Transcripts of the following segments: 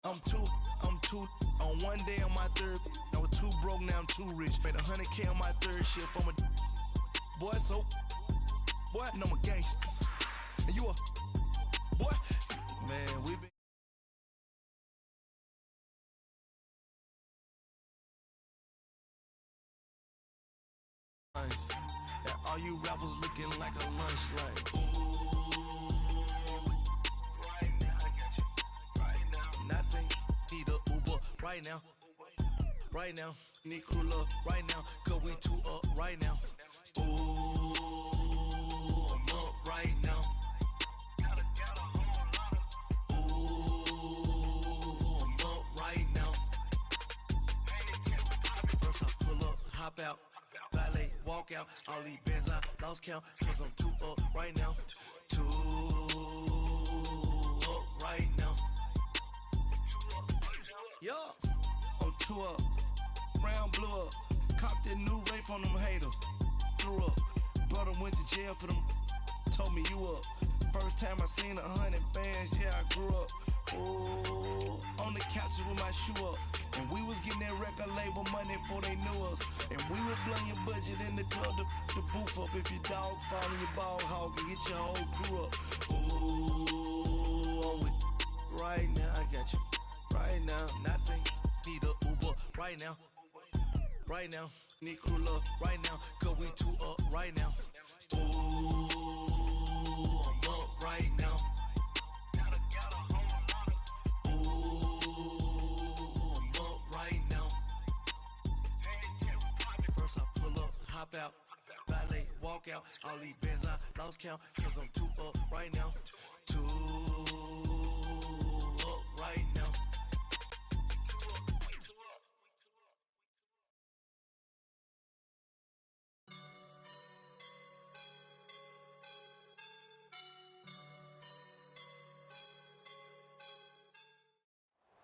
I'm too, on one day on my third, I was too broke, now I'm too rich. Made 100K on my third shift from a boy, so, boy, and I'm a gangster. And you a, boy, man, we been. And all you rappers looking like a lunch, right? Right now, I got you. Right now, nothing. Need a Uber right now. Right now, need crew love right now. Cause we two up right now. Ooh, I'm up right now. Ooh, I'm up right now. First I pull up, hop out. Valet, walk out, all these bands I lost count, cause I'm too up right now. Too up right now. Yo, I'm too up. Round blew up. Copped that new rape on them haters. Threw up. Brother went to jail for them. Told me you up. First time I seen 100 bands, yeah, I grew up. Ooh, on the couches with my shoe up. And we was getting that record label money before they knew us. And we were blowing your budget in the club to the booth up. If your dog fall in your ball hog and get your whole crew up. Ooh, I'm with right now, I got you. Right now, nothing. Need a Uber right now. Right now, need crew love right now. Cause we two up right now. Ooh, I'm up right now. Hop out, valet, walk out, all these bands I lost count, cause I'm too up right now, too up right now.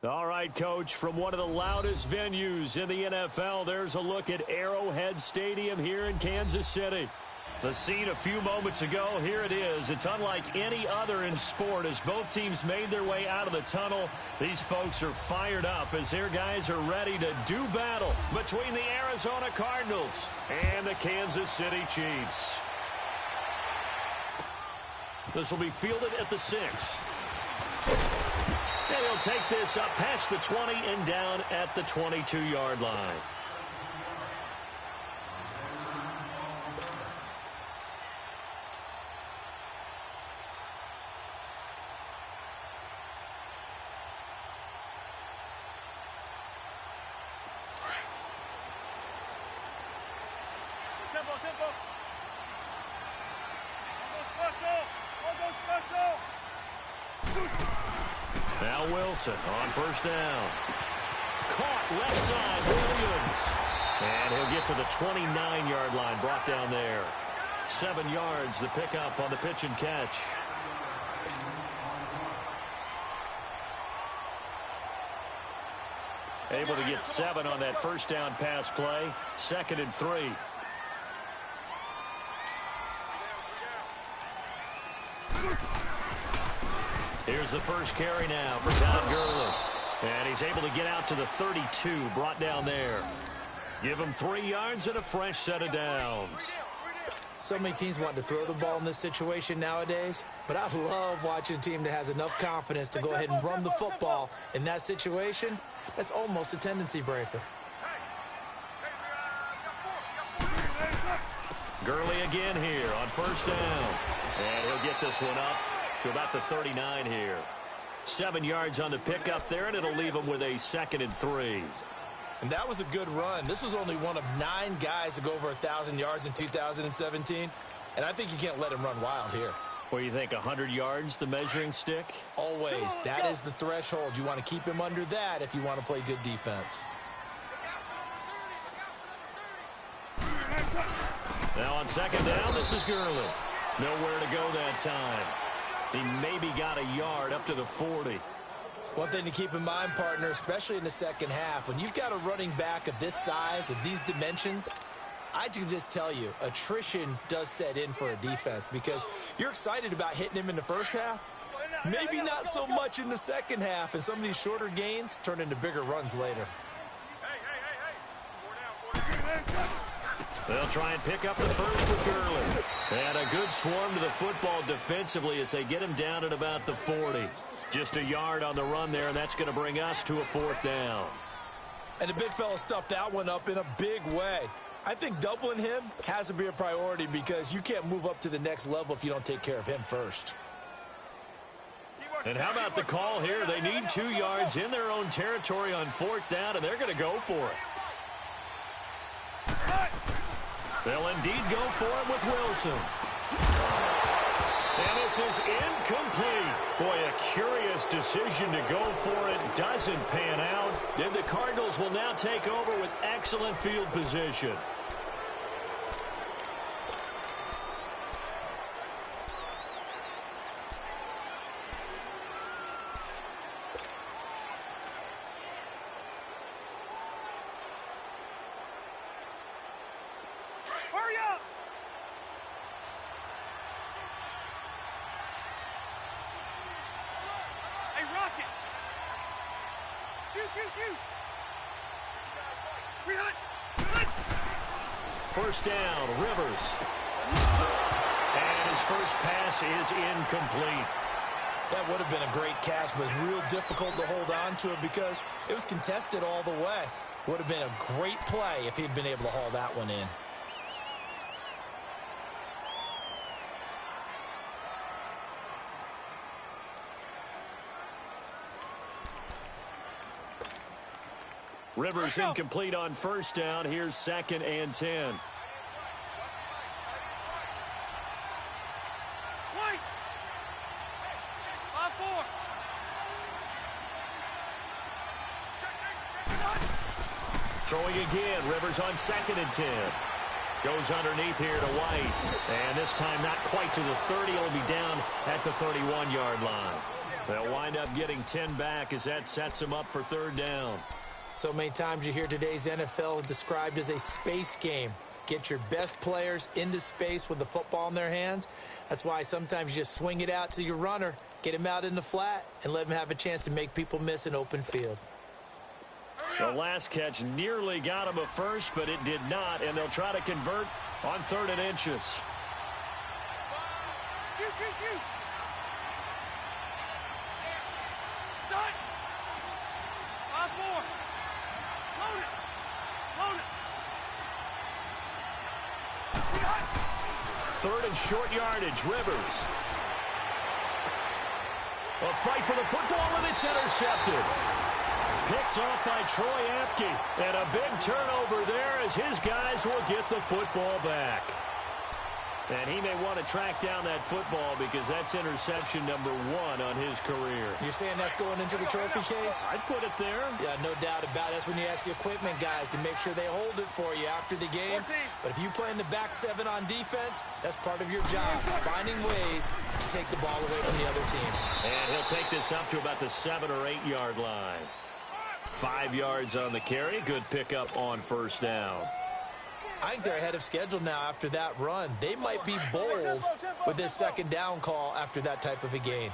All right, Coach, from one of the loudest venues in the NFL, there's a look at Arrowhead Stadium here in Kansas City. The scene a few moments ago, here it is. It's unlike any other in sport as both teams made their way out of the tunnel. These folks are fired up as their guys are ready to do battle between the Arizona Cardinals and the Kansas City Chiefs. This will be fielded at the 6. And he'll take this up past the 20 and down at the 22-yard line. Now Wilson on first down. Caught left side, Williams. And he'll get to the 29-yard line, brought down there. 7 yards, the pickup on the pitch and catch. Able to get 7 on that first down pass play. 2nd and 3. Here's the first carry now for Todd Gurley. And he's able to get out to the 32, brought down there. Give him 3 yards and a fresh set of downs. So many teams want to throw the ball in this situation nowadays, but I love watching a team that has enough confidence to go ahead and run the football. In that situation, that's almost a tendency breaker. Gurley again here on first down. And he'll get this one up to about the 39 here. 7 yards on the pickup there, and it'll leave him with a 2nd and 3. And that was a good run. This was only one of 9 guys to go over 1,000 yards in 2017. And I think you can't let him run wild here. Well, you think 100 yards, the measuring stick? Always. That is the threshold. You want to keep him under that if you want to play good defense. Now on second down, this is Gurley. Nowhere to go that time. He maybe got a yard up to the 40. One thing to keep in mind, partner, especially in the second half, when you've got a running back of this size, of these dimensions, I can just tell you, attrition does set in for a defense because you're excited about hitting him in the first half, Maybe not so much in the second half, and some of these shorter gains turn into bigger runs later. They'll try and pick up the first with Gurley. And a good swarm to the football defensively as they get him down at about the 40. Just a yard on the run there, and that's going to bring us to a 4th down. And the big fella stuffed that one up in a big way. I think doubling him has to be a priority because you can't move up to the next level if you don't take care of him first. And how about the call here? They need 2 yards in their own territory on 4th down, and they're going to go for it. They'll indeed go for it with Wilson. And this is incomplete. Boy, a curious decision to go for it. Doesn't pan out. And the Cardinals will now take over with excellent field position. Hurry up! Hey, Rocket! Shoot! Rehunt! First down, Rivers. And his first pass is incomplete. That would have been a great catch, but it's real difficult to hold on to it because it was contested all the way. Would have been a great play if he'd been able to haul that one in. Rivers incomplete on first down. Here's 2nd and 10. White! 5-4! Throwing again. Rivers on 2nd and 10. Goes underneath here to White. And this time not quite to the 30. It'll be down at the 31-yard line. They'll wind up getting 10 back as that sets them up for 3rd down. So many times you hear today's NFL described as a space game. Get your best players into space with the football in their hands. That's why sometimes you just swing it out to your runner, get him out in the flat, and let him have a chance to make people miss an open field. The last catch nearly got him a first, but it did not, and they'll try to convert on 3rd and inches. Shoot! Start! 5-4! Load it! 3rd and short yardage, Rivers. A fight for the football, and it's intercepted. Picked off by Troy Apke. And a big turnover there as his guys will get the football back. And he may want to track down that football because that's interception number 1 on his career. You're saying that's going into the trophy case? I'd put it there. Yeah, no doubt about it. That's when you ask the equipment guys to make sure they hold it for you after the game. But if you play in the back 7 on defense, that's part of your job, finding ways to take the ball away from the other team. And he'll take this up to about the 7 or 8 yard line. 5 yards on the carry. Good pickup on first down. I think they're ahead of schedule now after that run. They might be bold with this 2nd down call after that type of a gain.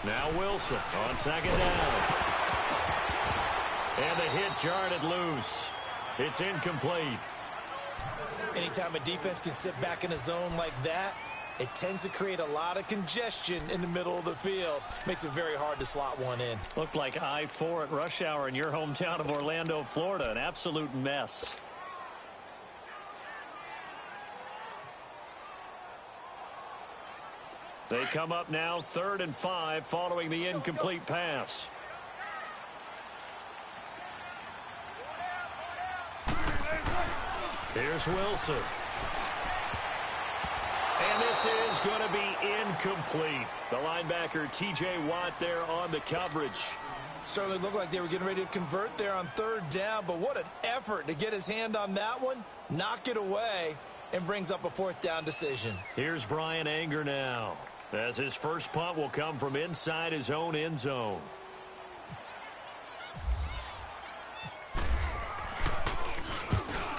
Now Wilson on 2nd down. And the hit jarred it loose. It's incomplete. Anytime a defense can sit back in a zone like that, it tends to create a lot of congestion in the middle of the field. Makes it very hard to slot one in. Looked like I-4 at rush hour in your hometown of Orlando, Florida. An absolute mess. They come up now 3rd and 5 following the incomplete pass. Here's Wilson. And this is going to be incomplete. The linebacker, T.J. Watt, there on the coverage. Certainly looked like they were getting ready to convert there on 3rd down, but what an effort to get his hand on that one, knock it away, and brings up a 4th down decision. Here's Brian Anger now, as his first punt will come from inside his own end zone.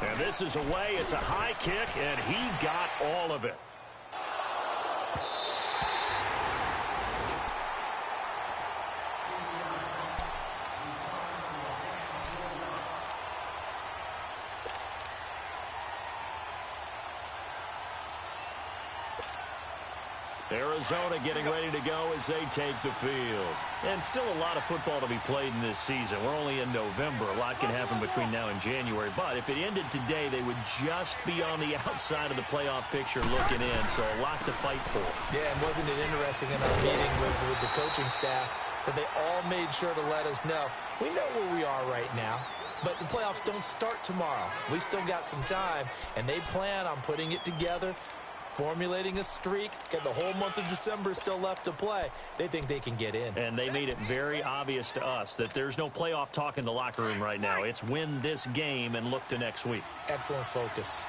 And And this is away. It's a high kick, and he got all of it. Arizona getting ready to go as they take the field. And still a lot of football to be played in this season. We're only in November. A lot can happen between now and January. But if it ended today, they would just be on the outside of the playoff picture looking in. So a lot to fight for. Yeah, and wasn't it interesting in our meeting with the coaching staff that they all made sure to let us know, we know where we are right now, but the playoffs don't start tomorrow. We still got some time, and they plan on putting it together, formulating a streak, and the whole month of December still left to play. They think they can get in. And they made it very obvious to us that there's no playoff talk in the locker room right now. It's win this game and look to next week. Excellent focus.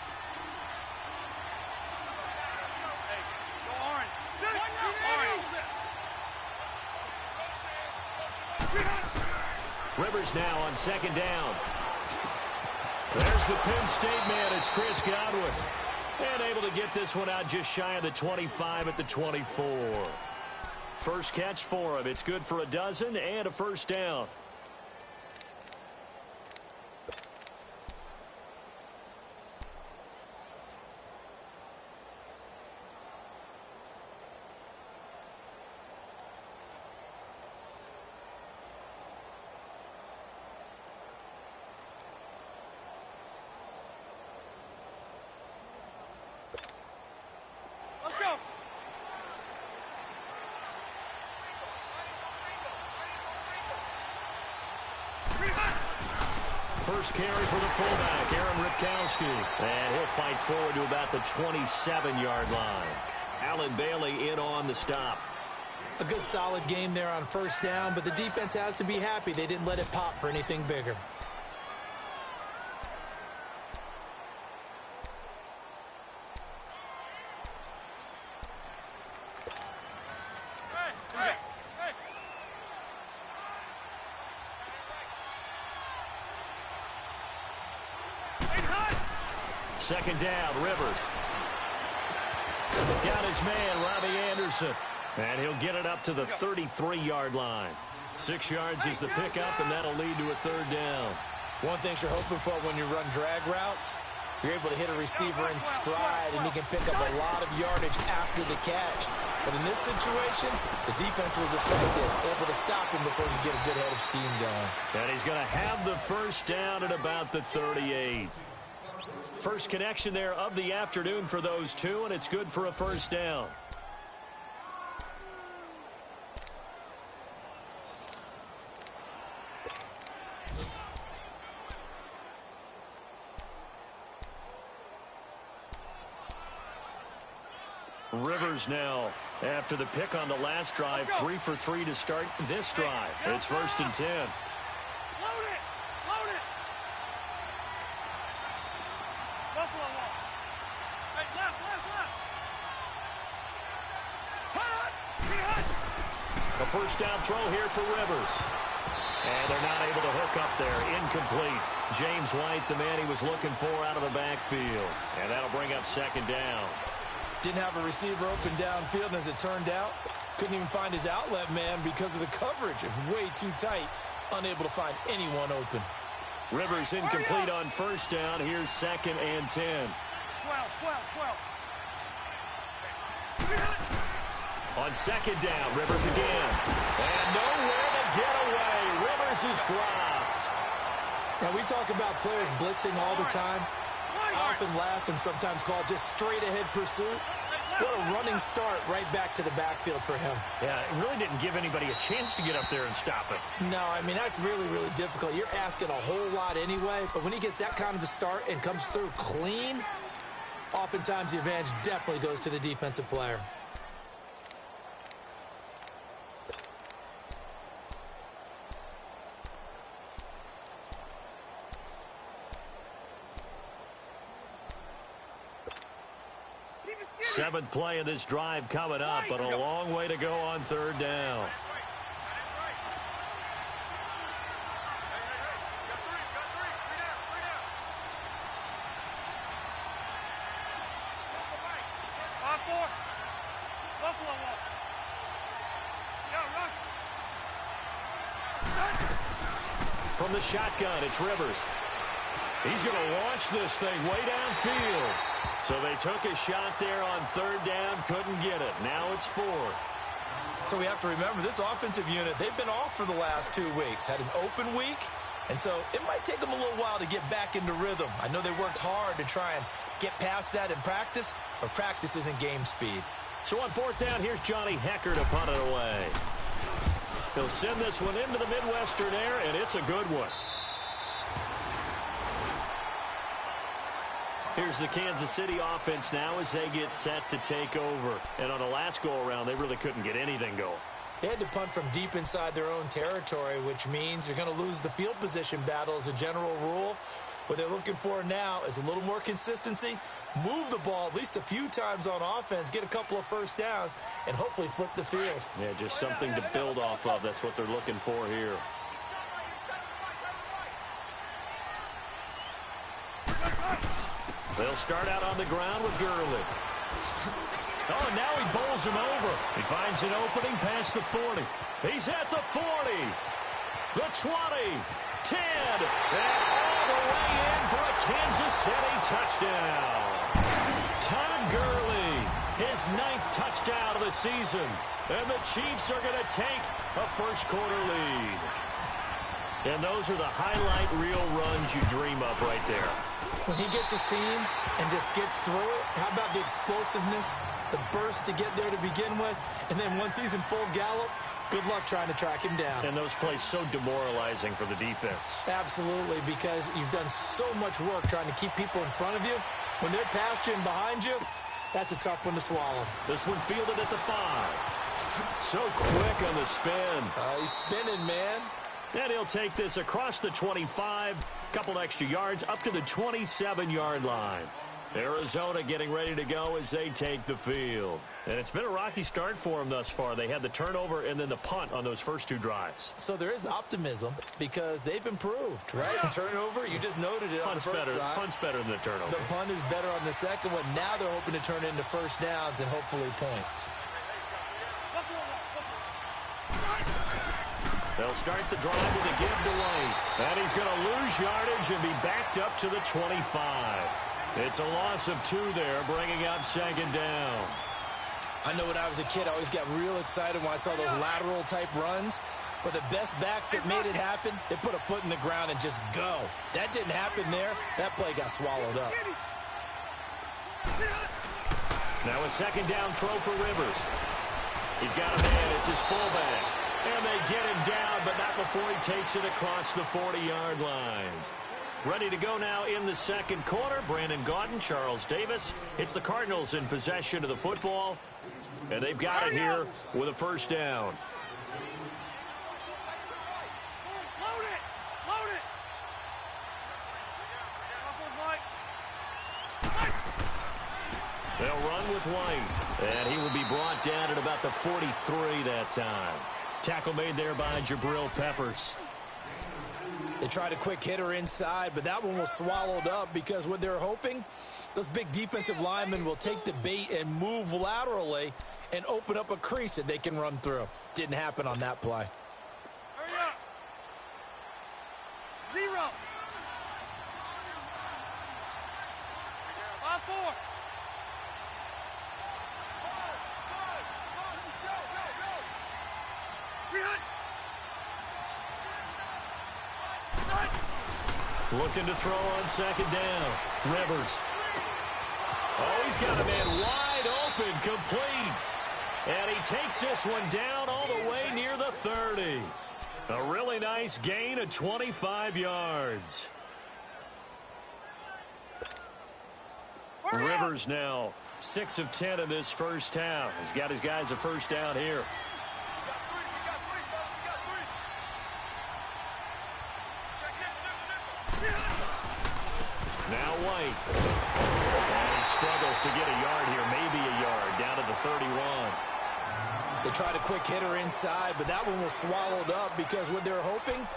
Rivers now on second down. There's the Penn State man. It's Chris Godwin. And able to get this one out just shy of the 25 at the 24. First catch for him. It's good for a dozen and a first down. First carry for the fullback, Aaron Ripkowski. And he'll fight forward to about the 27-yard line. Allen Bailey in on the stop. A good solid game there on first down, but the defense has to be happy they didn't let it pop for anything bigger. Second down, Rivers. Got his man, Robbie Anderson. And he'll get it up to the 33-yard line. 6 yards is the pickup, and that'll lead to a third down. One thing you're hoping for when you run drag routes, you're able to hit a receiver in stride, and he can pick up a lot of yardage after the catch. But in this situation, the defense was effective, able to stop him before he get a good head of steam going. And he's going to have the first down at about the 38. First connection there of the afternoon for those two, and it's good for a first down. Rivers now, after the pick on the last drive, 3 for 3 to start this drive. It's 1st and 10. A first down throw here for Rivers. And they're not able to hook up there. Incomplete. James White, the man he was looking for out of the backfield. And that'll bring up second down. Didn't have a receiver open downfield, and as it turned out, couldn't even find his outlet man because of the coverage. It was way too tight. Unable to find anyone open. Rivers incomplete on first down. Here's 2nd and 10. 12. On second down, Rivers again. And nowhere to get away. Rivers is dropped. Now, we talk about players blitzing all the time. I often laugh and sometimes call it just straight-ahead pursuit. What a running start right back to the backfield for him. Yeah, it really didn't give anybody a chance to get up there and stop it. No, I mean, that's really, really difficult. You're asking a whole lot anyway, but when he gets that kind of a start and comes through clean, oftentimes the advantage definitely goes to the defensive player. Seventh play of this drive coming up, but a long way to go on third down. From the shotgun, it's Rivers. He's going to launch this thing way downfield. So they took a shot there on third down, couldn't get it. Now it's fourth. So we have to remember, this offensive unit, they've been off for the last 2 weeks. Had an open week, and so it might take them a little while to get back into rhythm. I know they worked hard to try and get past that in practice, but practice isn't game speed. So on fourth down, here's Johnny Hecker to punt it away. He'll send this one into the Midwestern air, and it's a good one. Here's the Kansas City offense now as they get set to take over. And on the last go-around, they really couldn't get anything going. They had to punt from deep inside their own territory, which means you're going to lose the field position battle as a general rule. What they're looking for now is a little more consistency, move the ball at least a few times on offense, get a couple of first downs, and hopefully flip the field. Yeah, just something to build off of. That's what they're looking for here. They'll start out on the ground with Gurley. Oh, and now he bowls him over. He finds an opening past the 40. He's at the 40. The 20. 10. And all the way in for a Kansas City touchdown. Todd Gurley, his 9th touchdown of the season. And the Chiefs are going to take a first-quarter lead. And those are the highlight reel runs you dream of right there. When he gets a seam and just gets through it, how about the explosiveness, the burst to get there to begin with, and then once he's in full gallop, good luck trying to track him down. And those plays so demoralizing for the defense. Absolutely, because you've done so much work trying to keep people in front of you. When they're past you and behind you, that's a tough one to swallow. This one fielded at the 5. So quick on the spin. He's spinning, man. And he'll take this across the 25, couple extra yards, up to the 27-yard line. Arizona getting ready to go as they take the field. And it's been a rocky start for them thus far. They had the turnover and then the punt on those first 2 drives. So there is optimism because they've improved, right? The turnover, you just noted it on the first drive. Punt's better than the turnover. The punt is better on the second one. Now they're hoping to turn it into first downs and hopefully points. They'll start the drive with a give to White. And he's going to lose yardage and be backed up to the 25. It's a loss of 2 there, bringing up second down. I know when I was a kid, I always got real excited when I saw those lateral-type runs. But the best backs that made it happen, they put a foot in the ground and just go. That didn't happen there. That play got swallowed up. Now a second down throw for Rivers. He's got a man. It's his fullback. And they get him down, but not before he takes it across the 40-yard line. Ready to go now in the second quarter. Brandon Gaudin, Charles Davis. It's the Cardinals in possession of the football. And they've got it here with a first down. Load it! Load it! They'll run with White. And he will be brought down at about the 43 that time. Tackle made there by Jabril Peppers. They tried a quick hitter inside, but that one was swallowed up because what they're hoping, those big defensive linemen will take the bait and move laterally and open up a crease that they can run through. Didn't happen on that play. Hurry up! 0. 5-4. Looking to throw on second down. Rivers. Oh, he's got a man wide open, complete. And he takes this one down all the way near the 30. A really nice gain of 25 yards. Rivers now 6 of 10 in this first half. He's got his guys a first down here. Now White. And he struggles to get a yard here, maybe a yard, down to the 31. They tried a quick hitter inside, but that one was swallowed up because what they're hoping,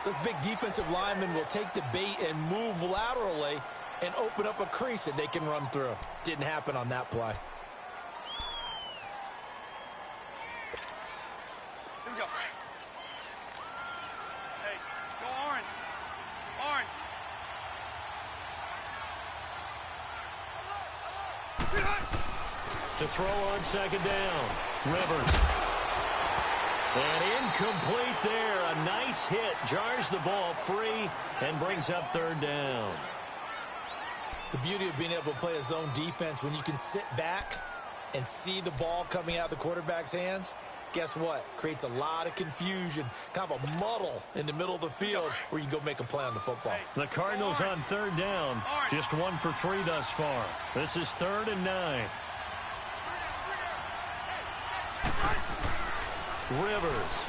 those big defensive linemen will take the bait and move laterally and open up a crease that they can run through. Didn't happen on that play. To throw on second down. Rivers. And incomplete there. A nice hit. Jars the ball free and brings up third down. The beauty of being able to play a zone defense when you can sit back and see the ball coming out of the quarterback's hands, guess what? Creates a lot of confusion, kind of a muddle in the middle of the field where you can go make a play on the football. The Cardinals on third down. Just 1 for 3 thus far. This is 3rd and 9. Rivers.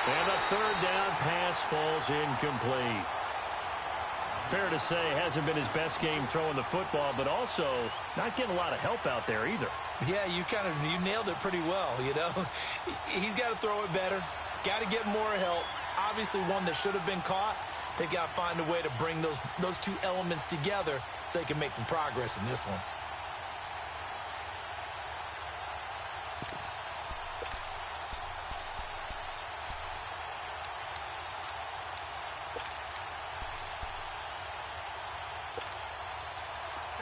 And the third down pass falls incomplete. Fair to say, hasn't been his best game throwing the football, but also not getting a lot of help out there either. Yeah, you nailed it pretty well, you know. He's got to throw it better, got to get more help. Obviously one that should have been caught. They've got to find a way to bring those two elements together so they can make some progress in this one.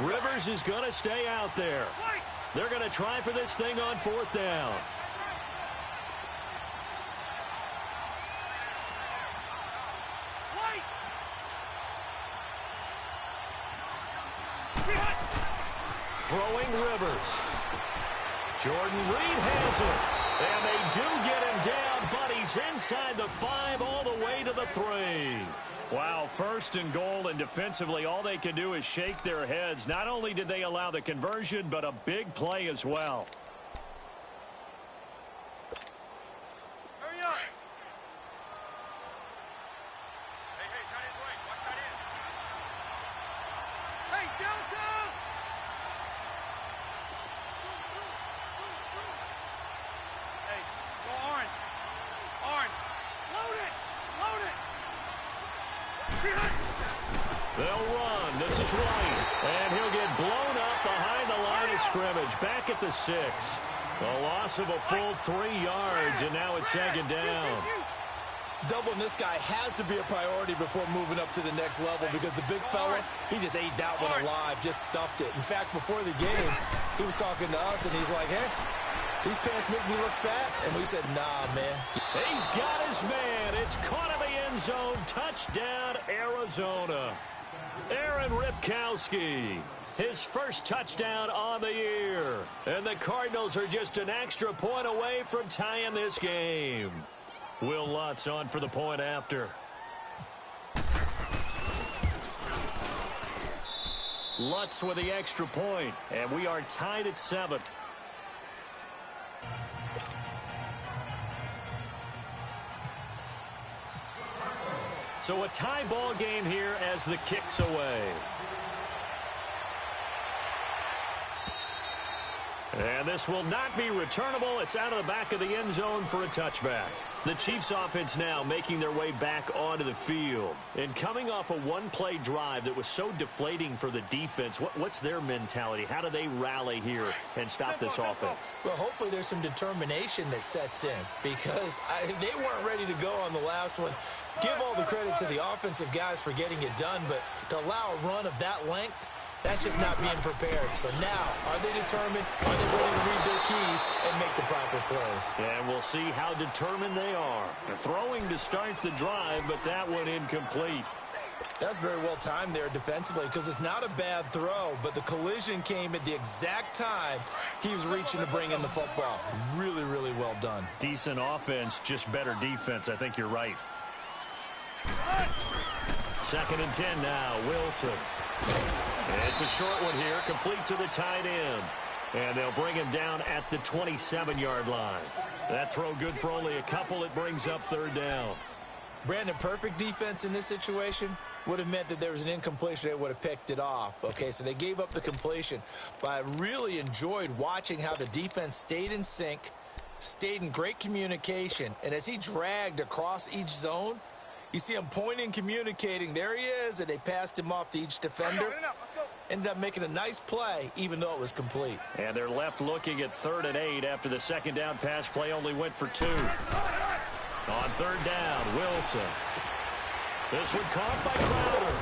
Rivers is going to stay out there. They're going to try for this thing on 4th down. Throwing Rivers. Jordan Reed has it. And they do get him down, but he's inside the 5 all the way to the 3. Wow, 1st and goal, and defensively all they can do is shake their heads. Not only did they allow the conversion, but a big play as well. Hurry up. Hey, cut his way. Watch that in. Hey, downtown. Hey, go orange. Orange. Load it. Load it. They'll run. This is White. And he'll get blown up behind the line of scrimmage. Back at the 6. A loss of a full 3 yards, and now it's 2nd down. Doubling this guy has to be a priority before moving up to the next level because the big fella, he just ate that one alive, just stuffed it. In fact, before the game, he was talking to us, and he's like, hey, these pants make me look fat. And we said, nah, man. He's got his man. It's caught in the end zone. Touchdown, Arizona. Aaron Ripkowski, his first touchdown on the year. And the Cardinals are just an extra point away from tying this game. Will Lutz on for the point after. Lutz with the extra point, and we are tied at 7. So a tie ball game here as the kick's away. And this will not be returnable. It's out of the back of the end zone for a touchback. The Chiefs offense now making their way back onto the field. And coming off a one-play drive that was so deflating for the defense, what's their mentality? How do they rally here and stop this offense? Well, hopefully there's some determination that sets in because they weren't ready to go on the last one. Give all the credit to the offensive guys for getting it done, but to allow a run of that length, that's just not being prepared. So now, are they determined? Are they ready to read their keys and make the proper plays? And we'll see how determined they are. They're throwing to start the drive, but that one incomplete. That's very well timed there defensively because it's not a bad throw, but the collision came at the exact time he was reaching to bring in the football. Really, really well done. Decent offense, just better defense. I think you're right. 2nd and 10 now, Wilson. It's a short one here, complete to the tight end. And they'll bring him down at the 27-yard line. That throw good for only a couple. It brings up 3rd down. Brandon, perfect defense in this situation would have meant that there was an incompletion. They would have picked it off. Okay, so they gave up the completion. But I really enjoyed watching how the defense stayed in sync, stayed in great communication. And as he dragged across each zone, you see him pointing, communicating. There he is, and they passed him off to each defender. Ended up making a nice play, even though it was complete. And they're left looking at 3rd and 8 after the 2nd down pass play only went for 2. On 3rd down, Wilson. This one caught by Crowder.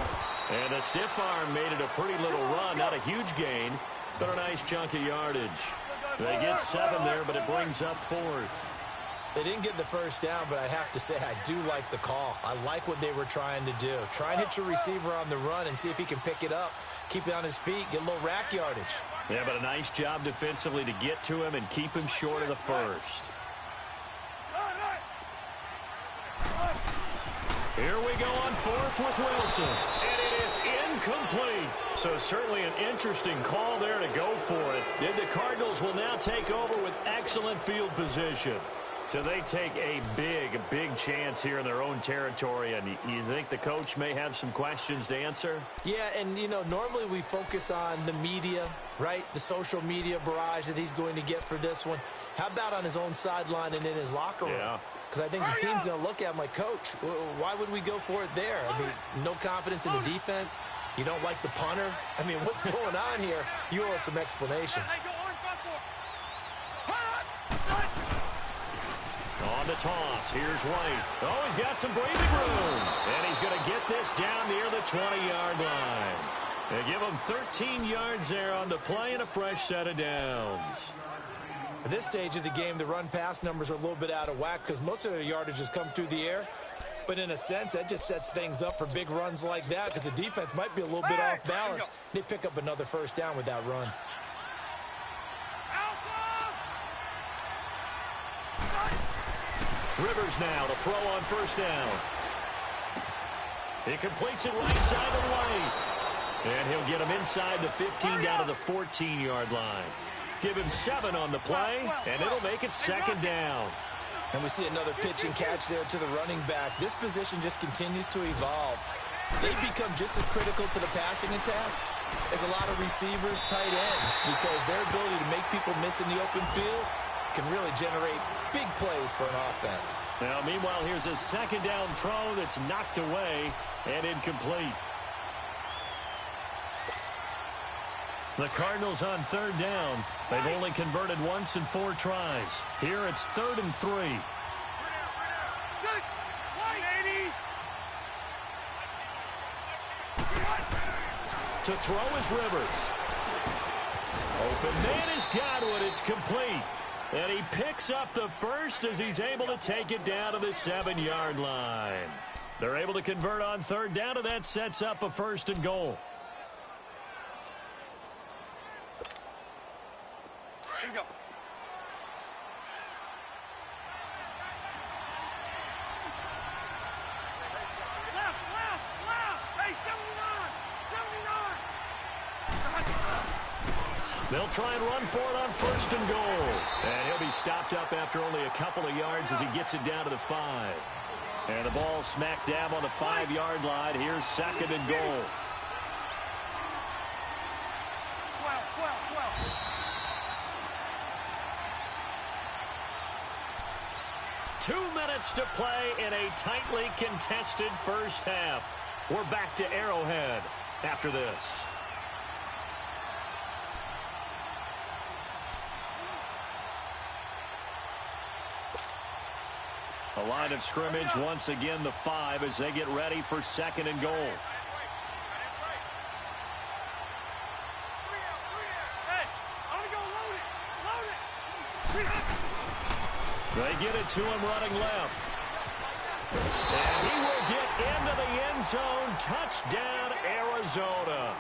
And the stiff arm made it a pretty little run. Not a huge gain, but a nice chunk of yardage. They get 7 there, but it brings up 4th. They didn't get the first down, but I have to say I do like the call. I like what they were trying to do. Try and hit your receiver on the run and see if he can pick it up, keep it on his feet, get a little rack yardage. Yeah, but a nice job defensively to get to him and keep him short of the first. Here we go on 4th with Wilson. And it is incomplete. So certainly an interesting call there to go for it. And the Cardinals will now take over with excellent field position. So they take a big chance here in their own territory. And you think the coach may have some questions to answer? Yeah, and, you know, normally we focus on the media, right? The social media barrage that he's going to get for this one. How about on his own sideline and in his locker room? Yeah. Because I think the team's going to look at him like, Coach, why would we go for it there? I mean, no confidence in the defense. You don't like the punter. I mean, what's going on here? You owe us some explanations. On the toss, here's White. Oh, he's got some breathing room. And he's going to get this down near the 20-yard line. They give him 13 yards there on the play and a fresh set of downs. At this stage of the game, the run-pass numbers are a little bit out of whack because most of their yardage has come through the air. But in a sense, that just sets things up for big runs like that because the defense might be a little bit off balance. They pick up another first down with that run. Rivers now to throw on first down. He completes it right side of White. And he'll get him inside the 15 down to the 14-yard line. Give him 7 on the play, and it'll make it second down. And we see another pitch and catch there to the running back. This position just continues to evolve. They've become just as critical to the passing attack as a lot of receivers, tight ends, because their ability to make people miss in the open field can really generate big plays for an offense. Now, meanwhile, here's a second down throw that's knocked away and incomplete. The Cardinals on third down. They've only converted once in 4 tries. Here it's 3rd and 3. To throw is Rivers. Open man is Godwin. It's complete. And he picks up the first as he's able to take it down to the 7-yard line. They're able to convert on third down, and that sets up a 1st and goal. Here we go. Left. Hey, 79. They'll try and run for it on 1st and goal. And he'll be stopped up after only a couple of yards as he gets it down to the 5. And the ball smack dab on the 5-yard line. Here's 2nd and goal. 12. 2 minutes to play in a tightly contested first half. We're back to Arrowhead after this. A line of scrimmage once again, the 5, as they get ready for 2nd and goal. Hey, I'm gonna go load it. They get it to him running left. And he will get into the end zone. Touchdown, Arizona.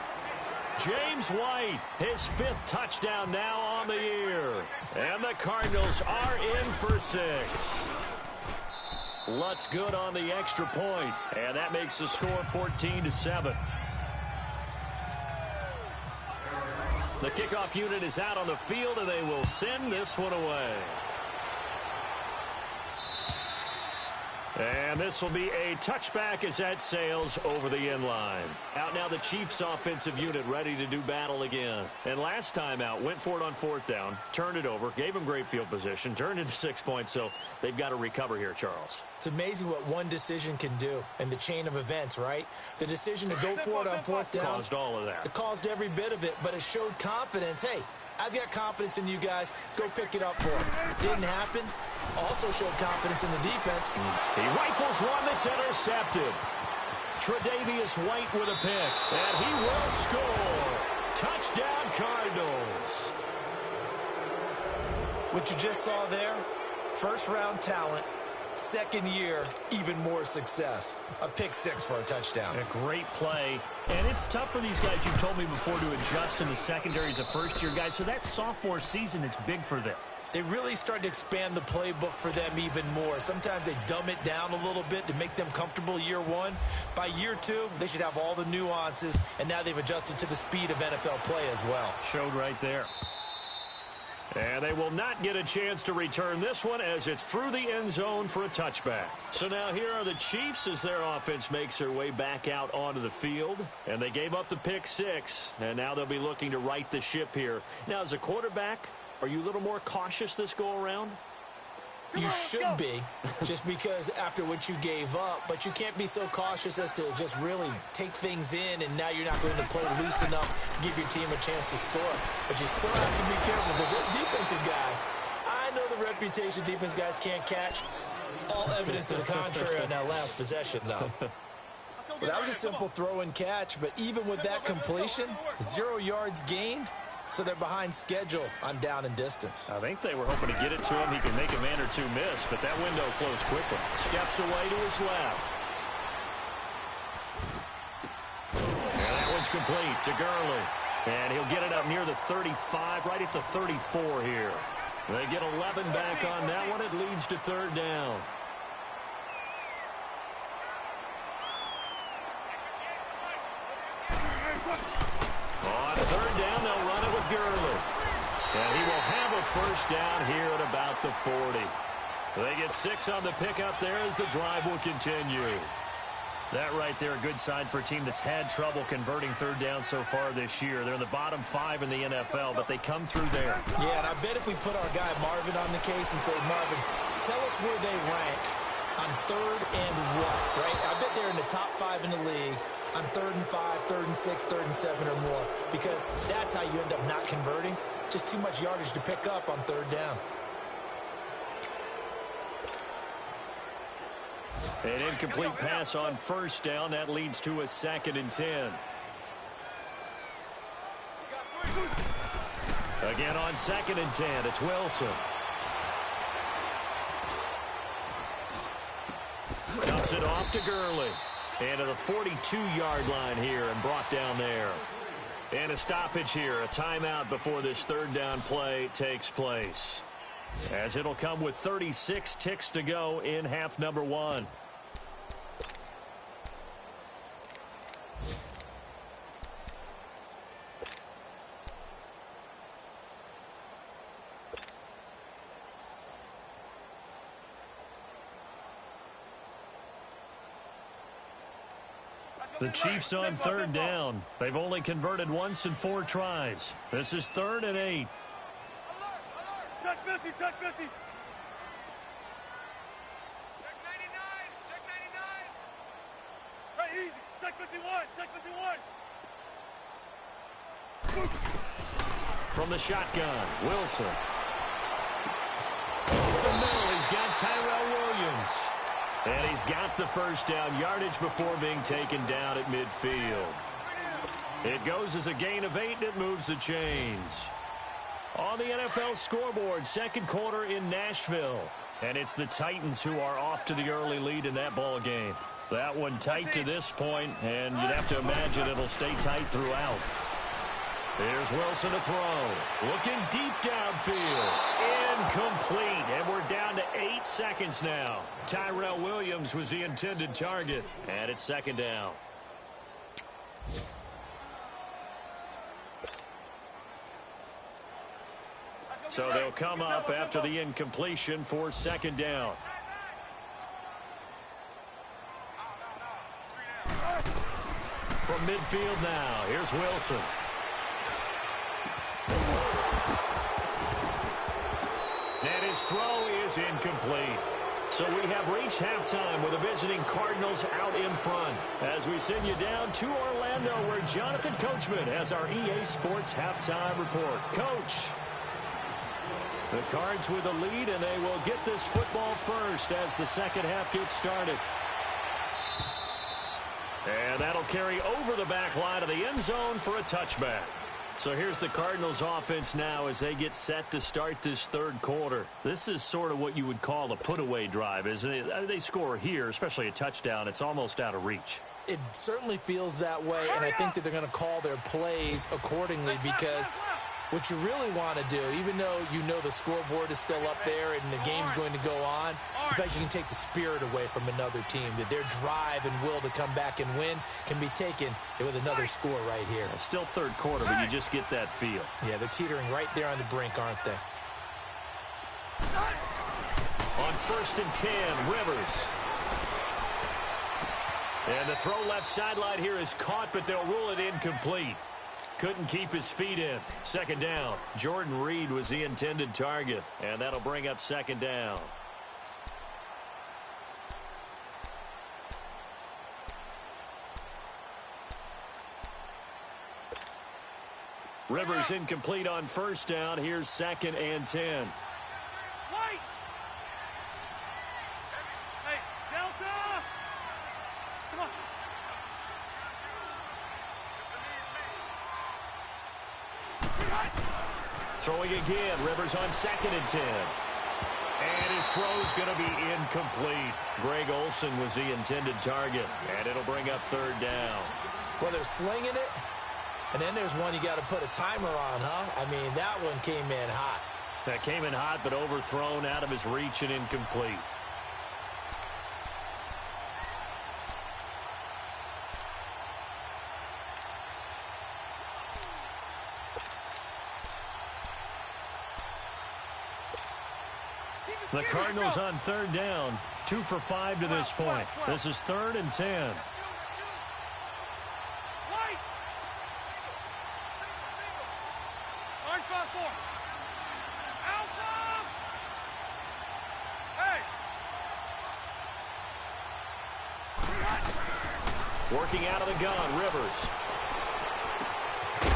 James White, his 5th touchdown now on the year. And the Cardinals are in for 6. Lutz good on the extra point, and that makes the score 14-7. The kickoff unit is out on the field, and they will send this one away. And this will be a touchback as that sails over the end line. Out now the Chiefs offensive unit ready to do battle again. And last time out, went for it on 4th down, turned it over, gave them great field position, turned into 6 points, so they've got to recover here, Charles. It's amazing what one decision can do in the chain of events, right? The decision to go for it on 4th down. Caused all of that. It caused every bit of it, but it showed confidence. Hey, I've got confidence in you guys. Go pick it up for him. Didn't happen. Also showed confidence in the defense. He rifles one that's intercepted. Tre'Davious White with a pick, and he will score. Touchdown, Cardinals. What you just saw there, first-round talent, second year, even more success. A pick six for a touchdown. A great play. And it's tough for these guys, you've told me before, to adjust in the secondary as a first-year guy. So that sophomore season, it's big for them. They really started to expand the playbook for them even more. Sometimes they dumb it down a little bit to make them comfortable year one. By year two, they should have all the nuances, and now they've adjusted to the speed of NFL play as well. Showed right there. And they will not get a chance to return this one as it's through the end zone for a touchback. So now here are the Chiefs as their offense makes their way back out onto the field. And they gave up the pick six, and now they'll be looking to right the ship here. Now, as a quarterback, are you a little more cautious this go-around? You should be, just because after what you gave up, but you can't be so cautious as to just really take things in, and now you're not going to play loose enough to give your team a chance to score. But you still have to be careful because those defensive guys, I know the reputation defense guys can't catch. All evidence to the contrary on that last possession, though. Well, that was a simple throw and catch, but even with that completion, 0 yards gained. So they're behind schedule on down and distance. I think they were hoping to get it to him. He could make a man or two miss, but that window closed quickly. Steps away to his left. And that one's complete to Gurley. And he'll get it up near the 35, right at the 34 here. They get 11 back on that one. It leads to third down. On third down, they'll run it with Gurley. And he will have a first down here at about the 40. They get 6 on the pickup there as the drive will continue. That right there, a good sign for a team that's had trouble converting third down so far this year. They're in the bottom 5 in the NFL, but they come through there. Yeah, and I bet if we put our guy Marvin on the case and say, Marvin, tell us where they rank on third and what, right? I bet they're in the top 5 in the league on 3rd and 5, 3rd and 6, 3rd and 7 or more, because that's how you end up not converting. Just too much yardage to pick up on third down. An incomplete pass on first down. That leads to a 2nd and 10. Again on 2nd and 10, it's Wilson. Dumps it off to Gurley. And to the 42-yard line here and brought down there. And a stoppage here, a timeout before this third down play takes place. As it'll come with 36 ticks to go in half number 1. The Chiefs on third down. They've only converted once in 4 tries. This is 3rd and 8. Check 50, check 50. Check 99, check 99. Hey, easy. Check 51, check 51. From the shotgun, Wilson. Over the middle, he's got Tyrell Williams. And he's got the first down yardage before being taken down at midfield. It goes as a gain of 8, and it moves the chains. On the NFL scoreboard, second quarter in Nashville. And it's the Titans who are off to the early lead in that ball game. That one tight to this point, and you'd have to imagine it'll stay tight throughout. Here's Wilson to throw. Looking deep downfield. Incomplete. And we're down to 8 seconds now. Tyrell Williams was the intended target. And it's 2nd down. So they'll come up after the incompletion for 2nd down. From midfield now, here's Wilson. And his throw is incomplete. So we have reached halftime with the visiting Cardinals out in front. As we send you down to Orlando, where Jonathan Coachman has our EA Sports halftime report. Coach. The Cards with the lead, and they will get this football first as the second half gets started. And that'll carry over the back line of the end zone for a touchback. So here's the Cardinals offense now as they get set to start this third quarter. This is sort of what you would call a put-away drive, isn't it? I mean, they score here, especially a touchdown. It's almost out of reach. It certainly feels that way, and I think that they're going to call their plays accordingly because what you really want to do, even though you know the scoreboard is still up there and the game's going to go on, in fact, you can take the spirit away from another team, that their drive and will to come back and win can be taken with another score right here. Well, still third quarter, but you just get that feel. Yeah, they're teetering right there on the brink, aren't they? On 1st and 10, Rivers. And the throw left sideline here is caught, but they'll rule it incomplete. Couldn't keep his feet in. Second down. Jordan Reed was the intended target, and that'll bring up second down. Rivers incomplete on first down. Here's 2nd and 10. White! Hey, Delta! Come on. Throwing again. Rivers on 2nd and 10. And his throw's going to be incomplete. Greg Olsen was the intended target, and it'll bring up third down. Well, they're slinging it, and then there's one you got to put a timer on, huh? I mean, that one came in hot. That came in hot, but overthrown, out of his reach, and incomplete. The Cardinals on third down, 2 for 5 to this point. This is 3rd and 10. White! Orange 5-4. Alpha! Hey! Working out of the gun, Rivers.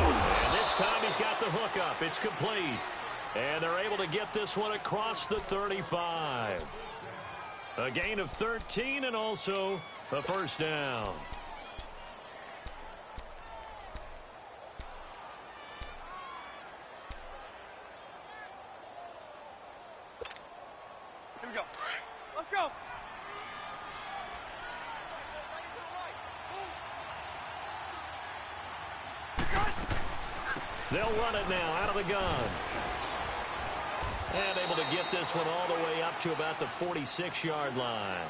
And this time he's got the hook up. It's complete. And they're able to get this one across the 35. A gain of 13 and also a first down. Here we go. Let's go. They'll run it now out of the gun. And able to get this one all the way up to about the 46-yard line.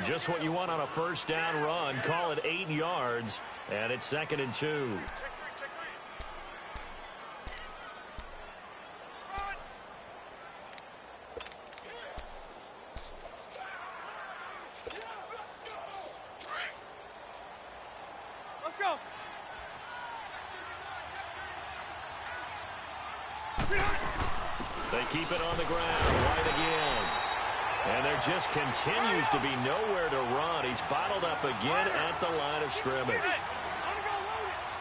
Just what you want on a first down run. Call it 8 yards. And it's 2nd and 2. Let's go. They keep it on the ground. White again. And there just continues to be nowhere to run. He's bottled up again at the line of scrimmage.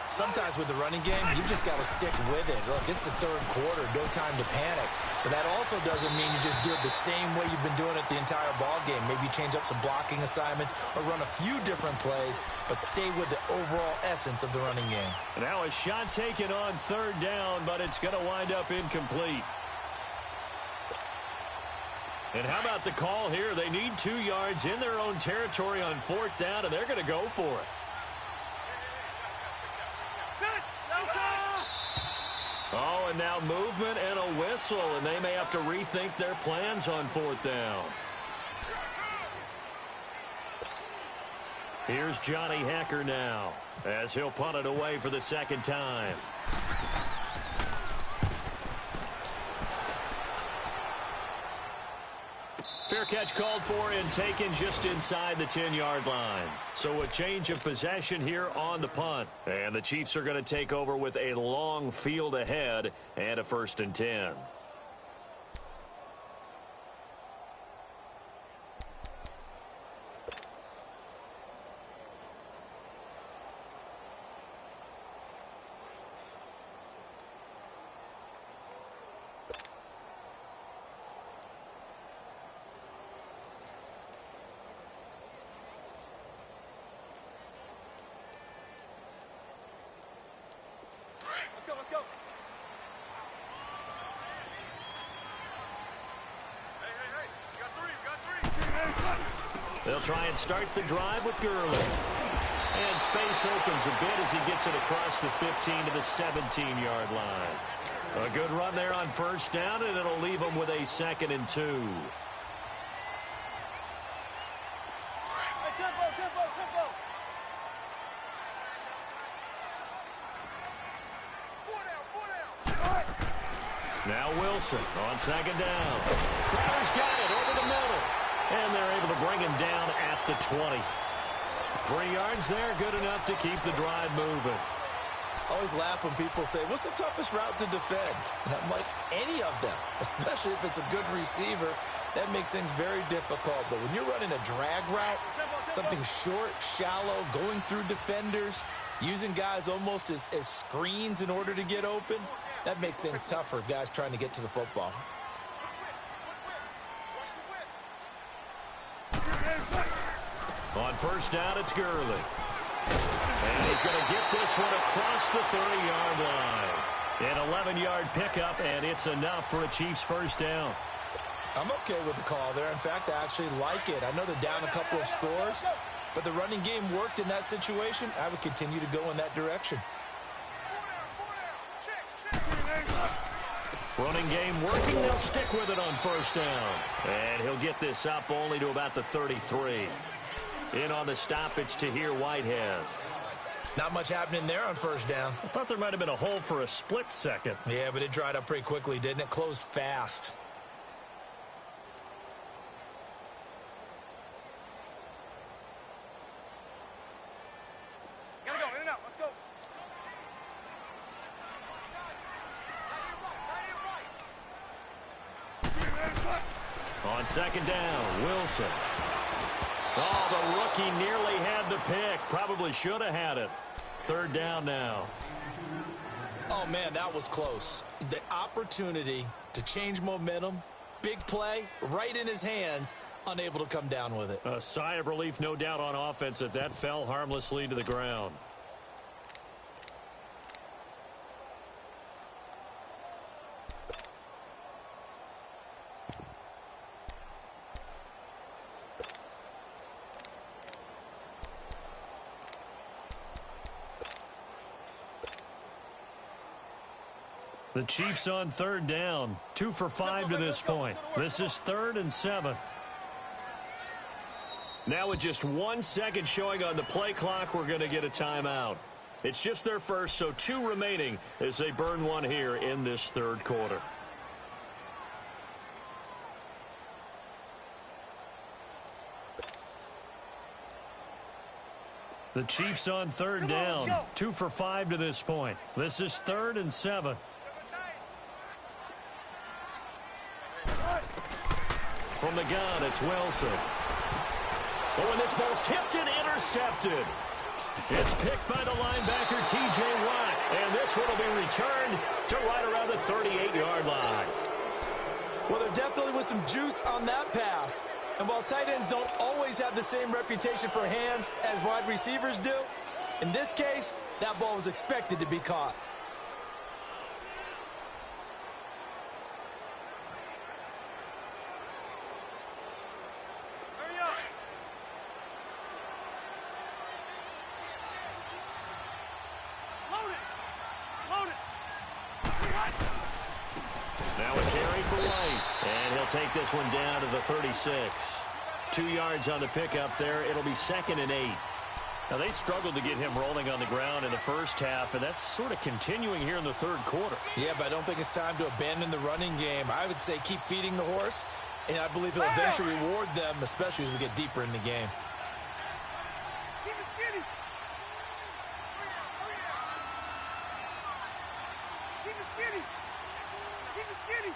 Sometimes with the running game, you've just got to stick with it. Look, it's the third quarter, no time to panic. But that also doesn't mean you just do it the same way you've been doing it the entire ball game. Maybe change up some blocking assignments or run a few different plays, but stay with the overall essence of the running game. Now a shot taken on third down, but it's going to wind up incomplete. And how about the call here? They need 2 yards in their own territory on 4th down, and they're going to go for it. Oh, and now movement and a whistle, and they may have to rethink their plans on 4th down. Here's Johnny Hecker now, as he'll punt it away for the second time. Fair catch called for and taken just inside the 10-yard line. So a change of possession here on the punt. And the Chiefs are going to take over with a long field ahead and a 1st and 10. let's go. Hey, you got three. They'll try and start the drive with Gurley. And space opens a bit as he gets it across the 15 to the 17-yard line. A good run there on first down, and it'll leave them with a 2nd and 2. Hey, tempo. 4 down. Now Wilson on 2nd down. Crowder's got it over the middle. And they're able to bring him down at the 20. 3 yards there, good enough to keep the drive moving. I always laugh when people say, what's the toughest route to defend? And I'm like, any of them, especially if it's a good receiver. That makes things very difficult. But when you're running a drag route, something short, shallow, going through defenders, using guys almost as screens in order to get open, that makes things tough for guys trying to get to the football. On first down, it's Gurley. And he's going to get this one across the 30-yard line. An 11-yard pickup, and it's enough for a Chiefs first down. I'm okay with the call there. In fact, I actually like it. I know they're down a couple of scores, but the running game worked in that situation. I would continue to go in that direction. Running game working. They'll stick with it on first down. And he'll get this up only to about the 33. In on the stop, it's Tahir Whitehead. Not much happening there on first down. I thought there might have been a hole for a split second. Yeah, but it dried up pretty quickly, didn't it? Closed fast. Gotta go, in and out, let's go. On second down, Wilson. Oh, the rookie nearly had the pick. Probably should have had it. Third down now. Oh, man, that was close. The opportunity to change momentum, big play, right in his hands, unable to come down with it. A sigh of relief, no doubt, on offense that fell harmlessly to the ground. The Chiefs on third down. 2 for 5 to this point. This is 3rd and 7. Now with just 1 second showing on the play clock, we're going to get a timeout. It's just their first, so 2 remaining as they burn one here in this third quarter. The Chiefs on third down. 2 for 5 to this point. This is 3rd and 7. From the gun, it's Wilson. Oh, and this ball's tipped and intercepted. It's picked by the linebacker, T.J. Watt. And this one will be returned to right around the 38-yard line. Well, there definitely was some juice on that pass. And while tight ends don't always have the same reputation for hands as wide receivers do, in this case, that ball was expected to be caught. Now a carry for White, and he'll take this one down to the 36. 2 yards on the pickup there. It'll be 2nd and 8. Now, they struggled to get him rolling on the ground in the first half, and that's sort of continuing here in the third quarter. Yeah, but I don't think it's time to abandon the running game. I would say keep feeding the horse, and I believe he'll eventually reward them, especially as we get deeper in the game. Keep it skinny. Keep it skinny. Keep it skinny.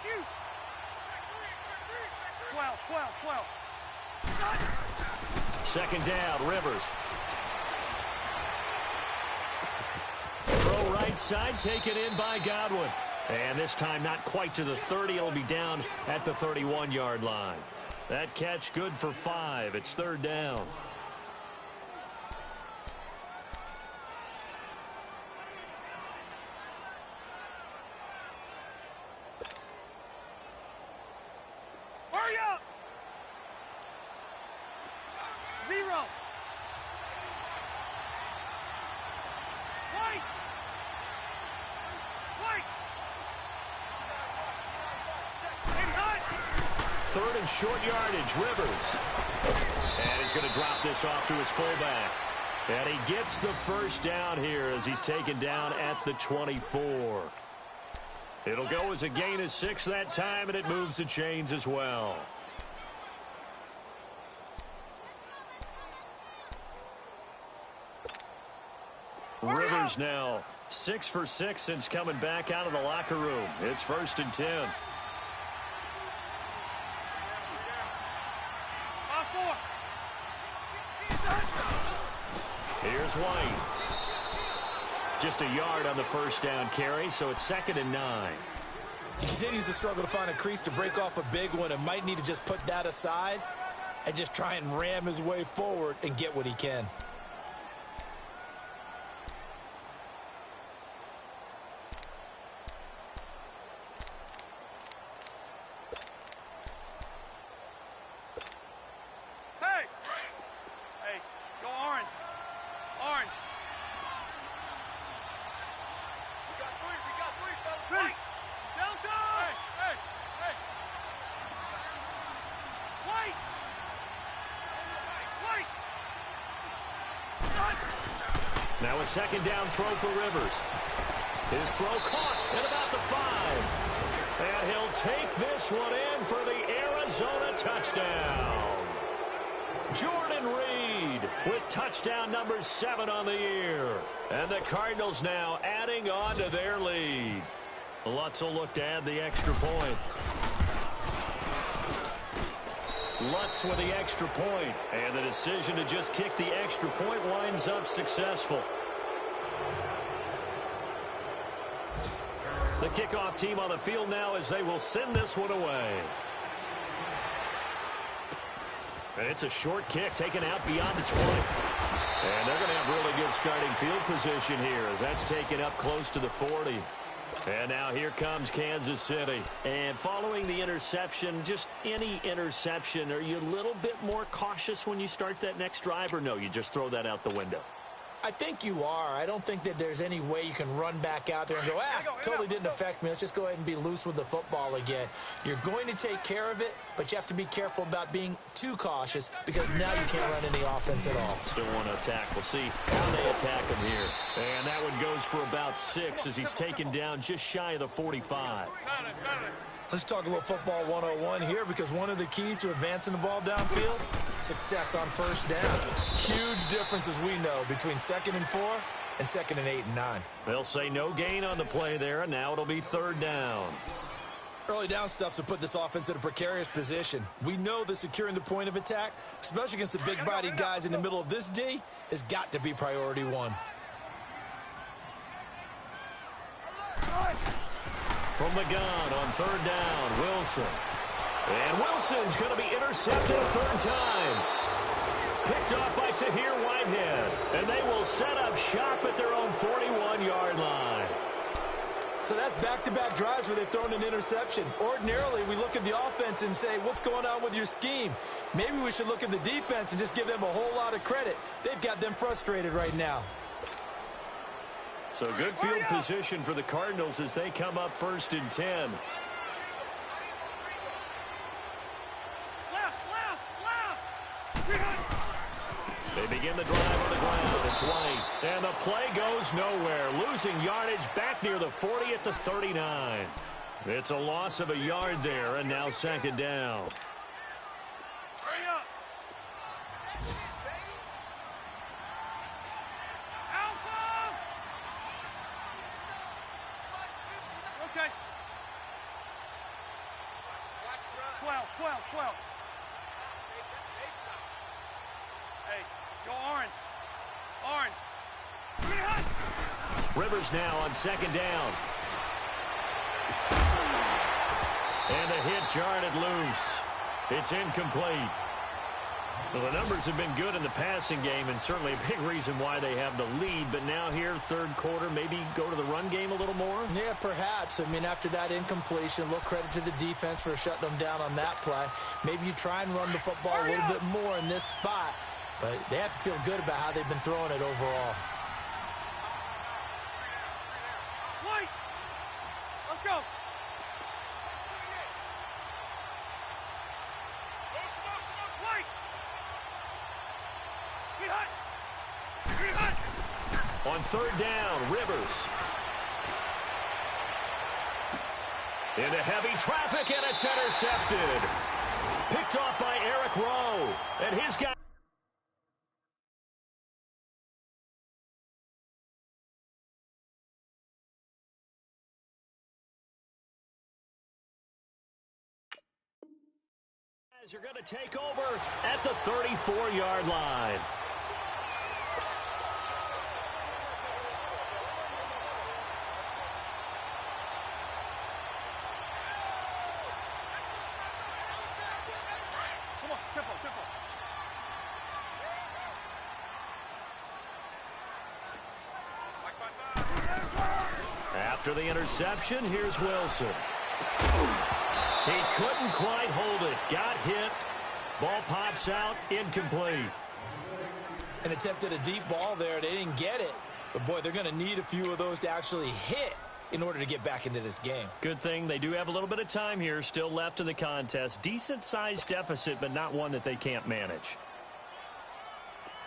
Q. 12. Second down, Rivers. Throw right side, taken in by Godwin. And this time not quite to the 30. It'll be down at the 31-yard line. That catch good for 5. It's third down. White! White! Third and short yardage, Rivers. And he's going to drop this off to his fullback. And he gets the first down here as he's taken down at the 24. It'll go as a gain of 6 that time, and it moves the chains as well. Rivers now 6 for 6 since coming back out of the locker room. It's 1st and 10. Here's White. Just a yard on the first down carry, so it's 2nd and 9. He continues to struggle to find a crease to break off a big one and might need to just put that aside and just try and ram his way forward and get what he can. Now a 2nd down throw for Rivers. His throw caught at about the 5. And he'll take this one in for the Arizona touchdown. Jordan Reed with touchdown number 7 on the year. And the Cardinals now adding on to their lead. Lutz will look to add the extra point. Lutz with the extra point, and the decision to just kick the extra point winds up successful. The kickoff team on the field now as they will send this one away. And it's a short kick taken out beyond the 20. And they're going to have really good starting field position here as that's taken up close to the 40. And now here comes Kansas City. And following the interception, just any interception, are you a little bit more cautious when you start that next drive, or no, you just throw that out the window? I think you are. I don't think that there's any way you can run back out there and go, totally didn't affect me. Let's just go ahead and be loose with the football again. You're going to take care of it, but you have to be careful about being too cautious because now you can't run any offense at all. Still want to attack. We'll see how they attack him here. And that one goes for about 6 as he's taken down just shy of the 45. Let's talk a little football 101 here because one of the keys to advancing the ball downfield, success on first down. Huge difference, as we know, between 2nd and 4 and 2nd and 8 and 9. They'll say no gain on the play there, and now it'll be 3rd down. Early down stuff's to put this offense in a precarious position. We know that securing the point of attack, especially against the big-bodied guys in the middle of this D, has got to be priority 1. From the gun on 3rd down, Wilson. And Wilson's going to be intercepted a 3rd time. Picked off by Tahir Whitehead. And they will set up shop at their own 41-yard line. So that's back-to-back drives where they've thrown an interception. Ordinarily, we look at the offense and say, what's going on with your scheme? Maybe we should look at the defense and just give them a whole lot of credit. They've got them frustrated right now. So good field position for the Cardinals as they come up 1st and 10. They begin the drive on the ground. It's White. And the play goes nowhere. Losing yardage back near the 40 at the 39. It's a loss of a yard there, and now 2nd down. Okay. 12. Hey, go orange. Rivers now on 2nd down. And the hit jarred it loose. It's incomplete. Well, the numbers have been good in the passing game and certainly a big reason why they have the lead. But now here, 3rd quarter, maybe go to the run game a little more? Yeah, perhaps. I mean, after that incompletion, a little credit to the defense for shutting them down on that play. Maybe you try and run the football a little bit more in this spot. but they have to feel good about how they've been throwing it overall. White! Let's go! White! Get hot! Get hot! On third down, Rivers. Into heavy traffic, and it's intercepted. Picked off by Eric Rowe. And his guy. As you're going to take over at the 34-yard line. Come on, tempo, tempo. After the interception, here's Wilson. He couldn't quite hold it. Got hit. Ball pops out. Incomplete. And attempted a deep ball there. They didn't get it. But, boy, they're going to need a few of those to actually hit in order to get back into this game. Good thing they do have a little bit of time here still left in the contest. Decent-sized deficit, but not one that they can't manage.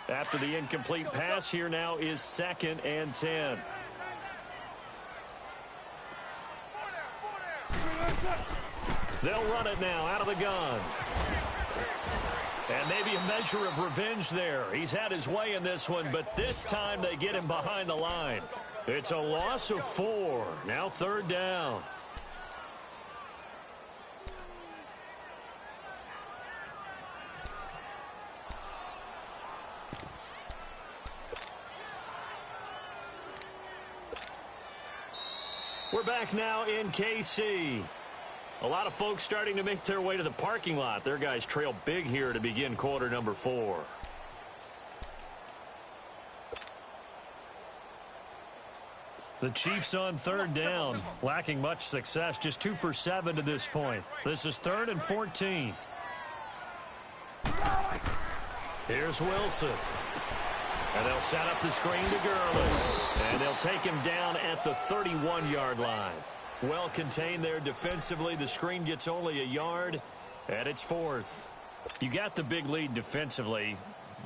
After the incomplete pass, here now is 2nd and 10. They'll run it now out of the gun. And maybe a measure of revenge there. He's had his way in this one, but this time they get him behind the line. It's a loss of 4. Now 3rd down. We're back now in KC. A lot of folks starting to make their way to the parking lot. Their guys trail big here to begin quarter number 4. The Chiefs on 3rd down, lacking much success, just 2 for 7 to this point. This is 3rd and 14. Here's Wilson. And they'll set up the screen to Gurley. And they'll take him down at the 31-yard line. Well contained there defensively. The screen gets only a yard, and it's 4th. You got the big lead defensively.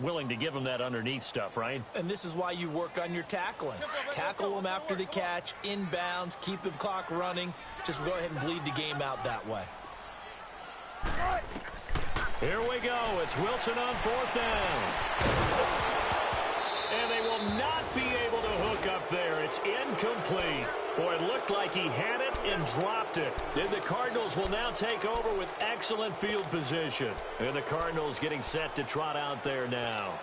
Willing to give them that underneath stuff, right? And this is why you work on your tackling. Tackle them after the catch, inbounds, keep the clock running. Just go ahead and bleed the game out that way. Here we go. It's Wilson on 4th down. And they will not be able to hook up there. It's incomplete. Boy, it looked like he had it and dropped it. And the Cardinals will now take over with excellent field position. And the Cardinals getting set to trot out there now.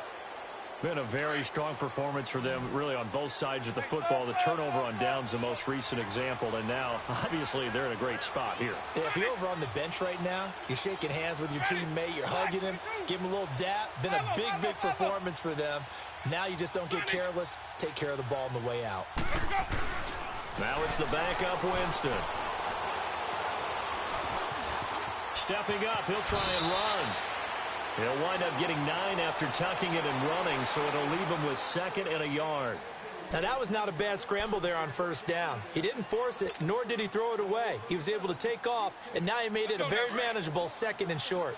Been a very strong performance for them, really, on both sides of the football. The turnover on downs, the most recent example. And now, obviously, they're in a great spot here. Yeah, if you're over on the bench right now, you're shaking hands with your teammate, you're hugging him, give him a little dap. Been a big, big performance for them. Now you just don't get careless. Take care of the ball on the way out. Now it's the backup Winston. Stepping up, he'll try and run. He'll wind up getting 9 after tucking it and running, so it'll leave him with 2nd and a yard. Now, that was not a bad scramble there on 1st down. He didn't force it, nor did he throw it away. He was able to take off, and now he made it a very manageable 2nd and short.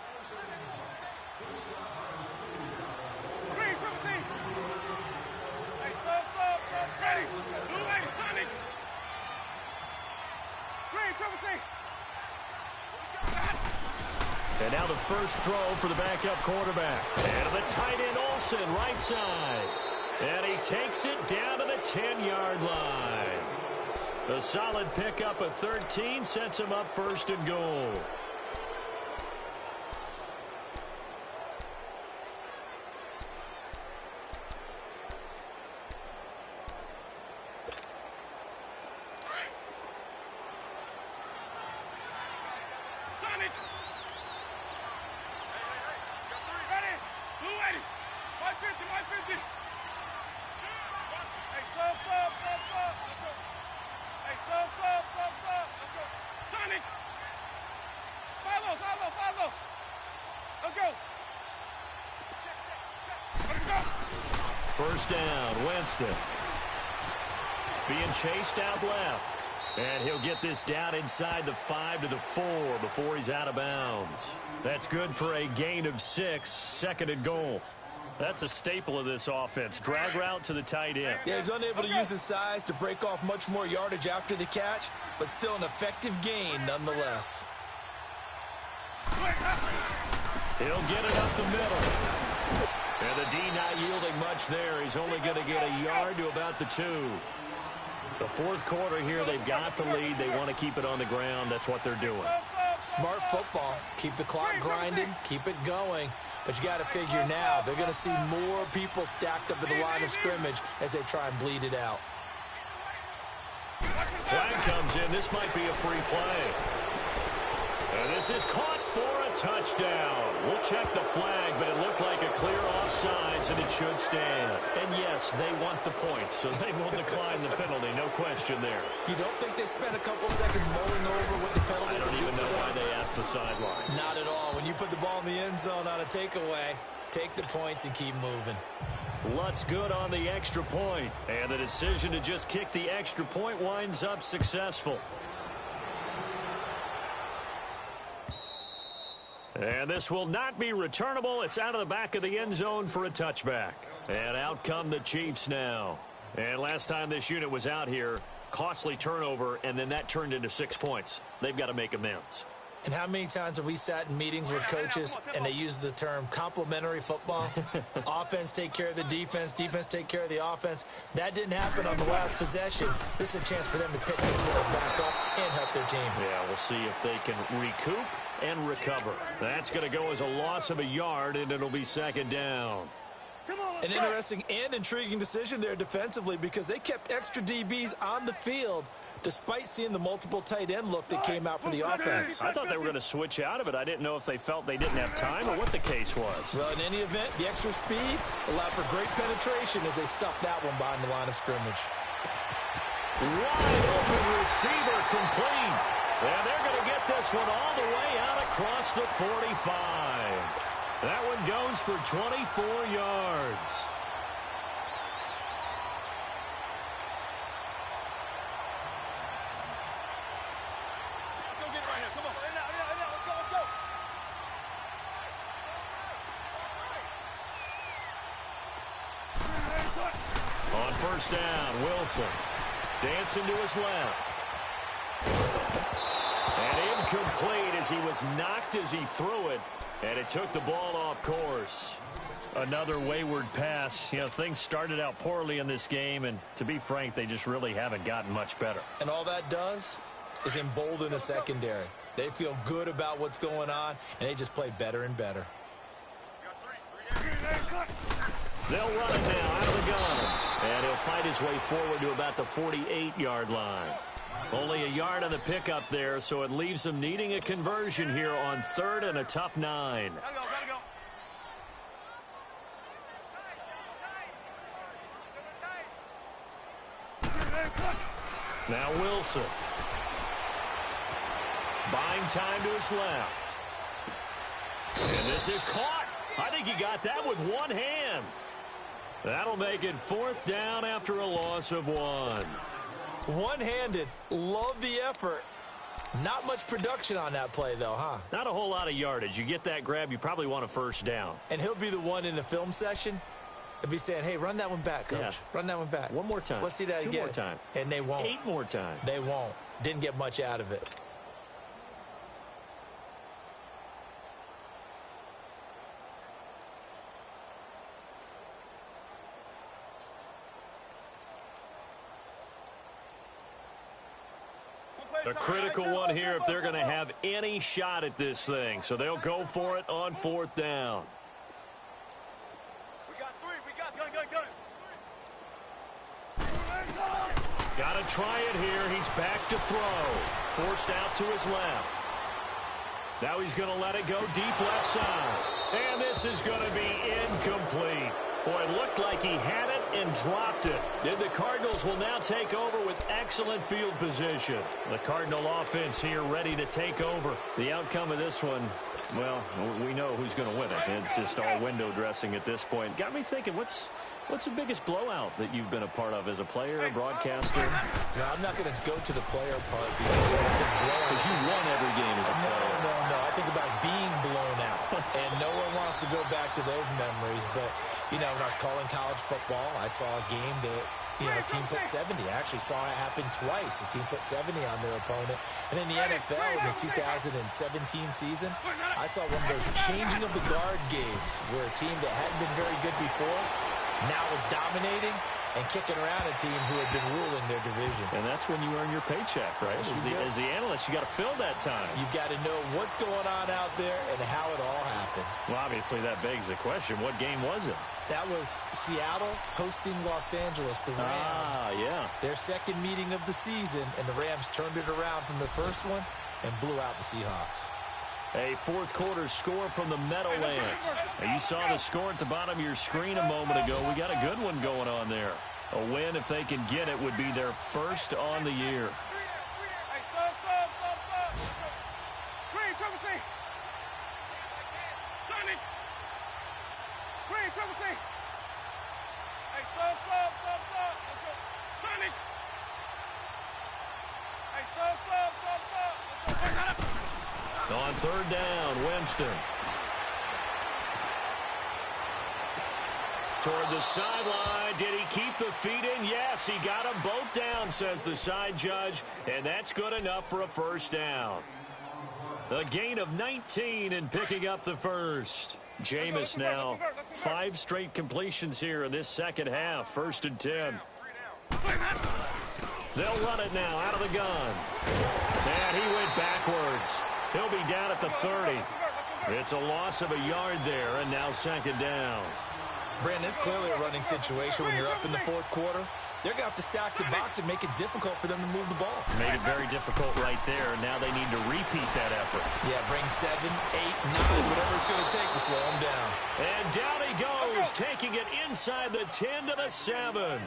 And now the first throw for the backup quarterback. And the tight end Olsen, right side. And he takes it down to the 10-yard line. A solid pickup of 13 sets him up 1st and goal. First down, Winston. Being chased out left. And he'll get this down inside the 5 to the 4 before he's out of bounds. That's good for a gain of 6, second and goal. That's a staple of this offense. Drag route to the tight end. Yeah, he's unable to use his size to break off much more yardage after the catch, but still an effective gain nonetheless. He'll get it up the middle. And the D not yielding much there. He's only going to get a yard to about the 2. The fourth quarter here, they've got the lead. They want to keep it on the ground. That's what they're doing. Smart football. Keep the clock grinding. Keep it going. But you got to figure now, they're going to see more people stacked up at the line of scrimmage as they try and bleed it out. Flag comes in. This might be a free play. And this is caught for a touchdown. We'll check the flag, but it looked like a clear offsides, and it should stand. And yes, they want the points, so they will decline the penalty. No question there. You don't think they spent a couple seconds mulling over what the penalty? I don't even know why they asked the sideline. Not at all. When you put the ball in the end zone on a takeaway, take the points and keep moving. Lutt's good on the extra point, and the decision to just kick the extra point winds up successful. And this will not be returnable. It's out of the back of the end zone for a touchback. And out come the Chiefs now. And last time this unit was out here, costly turnover, and then that turned into 6 points. They've got to make amends. And how many times have we sat in meetings with coaches and they use the term complementary football? Offense take care of the defense, defense take care of the offense. That didn't happen on the last possession. This is a chance for them to pick themselves back up and help their team. Yeah, we'll see if they can recoup and recover. That's going to go as a loss of a yard, and it'll be second down. An interesting and intriguing decision there defensively because they kept extra DBs on the field despite seeing the multiple tight end look that came out for the offense. I thought they were going to switch out of it. I didn't know if they felt they didn't have time or what the case was. Well, in any event, the extra speed allowed for great penetration as they stuffed that one behind the line of scrimmage. Wide open receiver complete. And they're going to get this one all the way out across the 45. That one goes for 24 yards. Let's go get it right here. Come on. Right now. Let's go. On first down, Wilson dancing to his left. And incomplete as he was knocked as he threw it. And it took the ball off course. Another wayward pass. You know, things started out poorly in this game, and to be frank, they just really haven't gotten much better. And all that does is embolden the secondary. They feel good about what's going on, and they just play better and better. They'll run it now out of the gun. And he'll fight his way forward to about the 48-yard line. Only a yard on the pickup there, so it leaves them needing a conversion here on third and a tough 9. Gotta go. Now Wilson. Buying time to his left. And this is caught. I think he got that with one hand. That'll make it fourth down after a loss of 1. One-handed. Love the effort. Not much production on that play, though, huh? Not a whole lot of yardage. You get that grab, you probably want a first down. And he'll be the one in the film session. He'll be saying, hey, run that one back, Coach. Yeah. Run that one back. One more time. Let's see that 2 again. more time. And they won't. 8 more times. They won't. Didn't get much out of it. A critical one here if they're going to have any shot at this thing. So they'll go for it on fourth down. We got 3. We got gun. Got to try it here. He's back to throw. Forced out to his left. Now he's going to let it go deep left side. And this is going to be incomplete. Boy, it looked like he had it and dropped it. And the Cardinals will now take over with excellent field position. The Cardinal offense here ready to take over. The outcome of this one, well, we know who's going to win it. It's just all window dressing at this point. Got me thinking, what's What's the biggest blowout that you've been a part of as a player, a broadcaster? No, I'm not going to go to the player part because you won every game as a player. No. I think about being blown out, and no one wants to go back to those memories. But, you know, when I was calling college football, I saw a game that, you know, a team put 70. I actually saw it happen twice. A team put 70 on their opponent. And in the NFL, in the 2017 season, I saw one of those changing of the guard games where a team that hadn't been very good before now is dominating and kicking around a team who had been ruling their division. And that's when you earn your paycheck, right? As the analyst, you got to fill that time. You've got to know what's going on out there and how it all happened. Well, obviously, that begs the question, what game was it? That was Seattle hosting Los Angeles, the Rams. Yeah. Their second meeting of the season, and the Rams turned it around from the first one and blew out the Seahawks. A fourth-quarter score from the Meadowlands. Now, you saw the score at the bottom of your screen a moment ago. We got a good one going on there. A win, if they can get it, would be their first on the year. On third down, Winston. Toward the sideline. Did he keep the feet in? Yes, he got them both down, says the side judge, and that's good enough for a first down. A gain of 19 and picking up the first. Jameis now 5 straight completions here in this second half. 1st and 10. They'll run it now out of the gun. And he went backwards. He'll be down at the 30. It's a loss of a yard there, and now 2nd down. Brandon, it's clearly a running situation when you're up in the fourth quarter. They're going to have to stack the box and make it difficult for them to move the ball. Made it very difficult right there. Now they need to repeat that effort. Yeah, bring 7, 8, 9, whatever it's going to take to slow them down. And down he goes, taking it inside the 10 to the 7.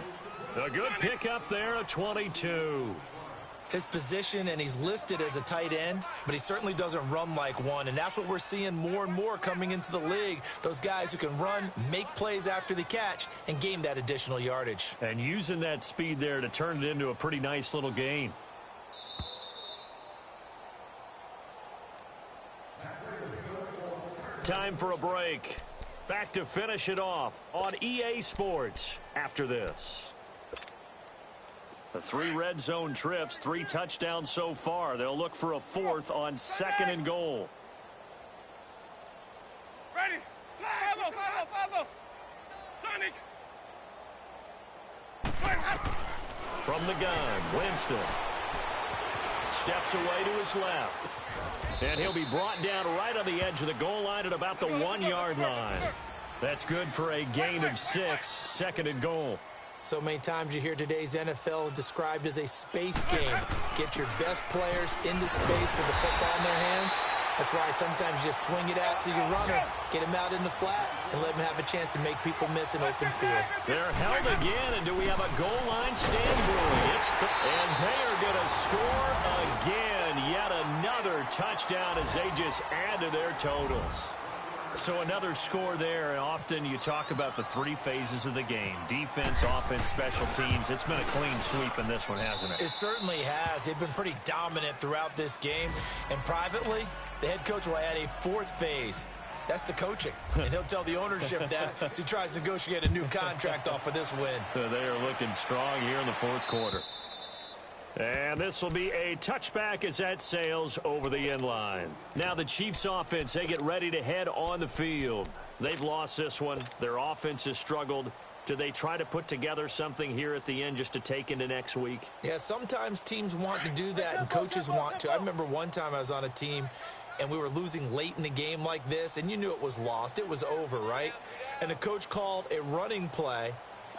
A good pickup there, a 22. His position, and he's listed as a tight end, but he certainly doesn't run like one, and that's what we're seeing more and more coming into the league. Those guys who can run, make plays after the catch, and gain that additional yardage. And using that speed there to turn it into a pretty nice little gain. Time for a break. Back to finish it off on EA Sports after this. The 3 red zone trips, 3 touchdowns so far. They'll look for a 4th on 2nd and goal. Ready? Follow. Sonic. From the gun, Winston. Steps away to his left. And he'll be brought down right on the edge of the goal line at about the 1-yard line. That's good for a gain of 6, 2nd and goal. So many times you hear today's NFL described as a space game. Get your best players into space with the football in their hands. That's why sometimes you swing it out to your runner, get him out in the flat, and let him have a chance to make people miss an open field. They're held again, and do we have a goal line stand brewing? And they are going to score again. Yet another touchdown as they just add to their totals. So another score there, and often you talk about the 3 phases of the game. Defense, offense, special teams. It's been a clean sweep in this one, hasn't it? It certainly has. They've been pretty dominant throughout this game. And privately, the head coach will add a 4th phase. That's the coaching. And he'll tell the ownership that as he tries to negotiate a new contract off of this win. They are looking strong here in the 4th quarter. And this will be a touchback as that sails over the end line. Now the Chiefs offense, they get ready to head on the field. They've lost this one. Their offense has struggled. Do they try to put together something here at the end just to take into next week? Yeah, sometimes teams want to do that and coaches want to. I remember one time I was on a team and we were losing late in the game like this, and you knew it was lost. It was over, right? And the coach called a running play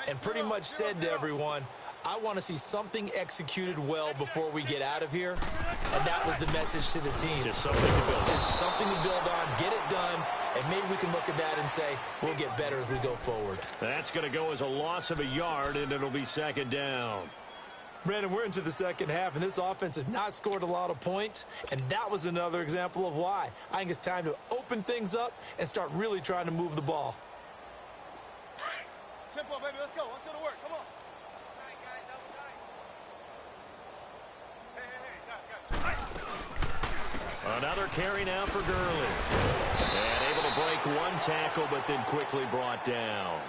and pretty much said to everyone, I want to see something executed well before we get out of here. And that was the message to the team. Just something to build on. Just something to build on, get it done, and maybe we can look at that and say, we'll get better as we go forward. That's going to go as a loss of a yard, and it'll be 2nd down. Brandon, we're into the second half, and this offense has not scored a lot of points, and that was another example of why. I think it's time to open things up and start really trying to move the ball. Tempo, baby. Let's go. Let's go to work. Come on. Another carry now for Gurley. And able to break one tackle, but then quickly brought down.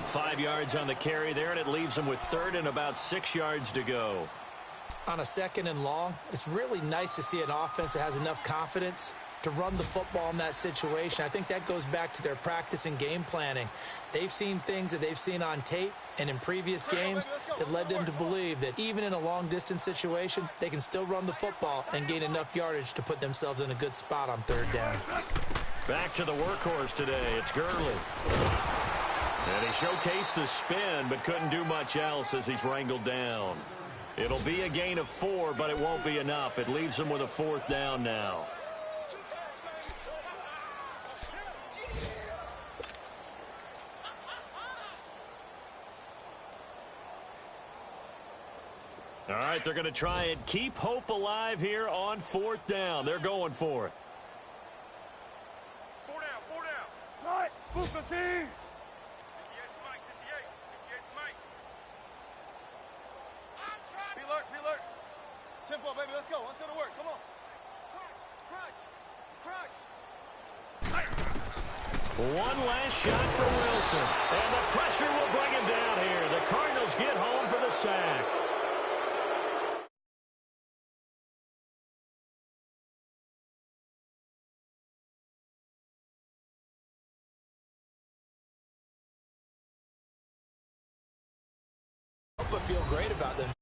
5 yards on the carry there, and it leaves him with third and about 6 yards to go. On a second and long, it's really nice to see an offense that has enough confidence to run the football in that situation. I think that goes back to their practice and game planning. They've seen things that they've seen on tape and in previous games that led them to believe that even in a long-distance situation, they can still run the football and gain enough yardage to put themselves in a good spot on third down. Back to the workhorse today. It's Gurley. And he showcased the spin, but couldn't do much else as he's wrangled down. It'll be a gain of 4, but it won't be enough. It leaves him with a 4th down now. All right, they're going to try and keep hope alive here on 4th down. They're going for it. 4 down, 4 down. Right, Booker T. 58 Mike, 58. 58 Mike. Be alert, be alert. Tempo, baby. Let's go. Let's go to work. Come on. Crunch, crunch, crunch. One last shot for Wilson. And the pressure will bring him down here. The Cardinals get home for the sack. But feel great about them.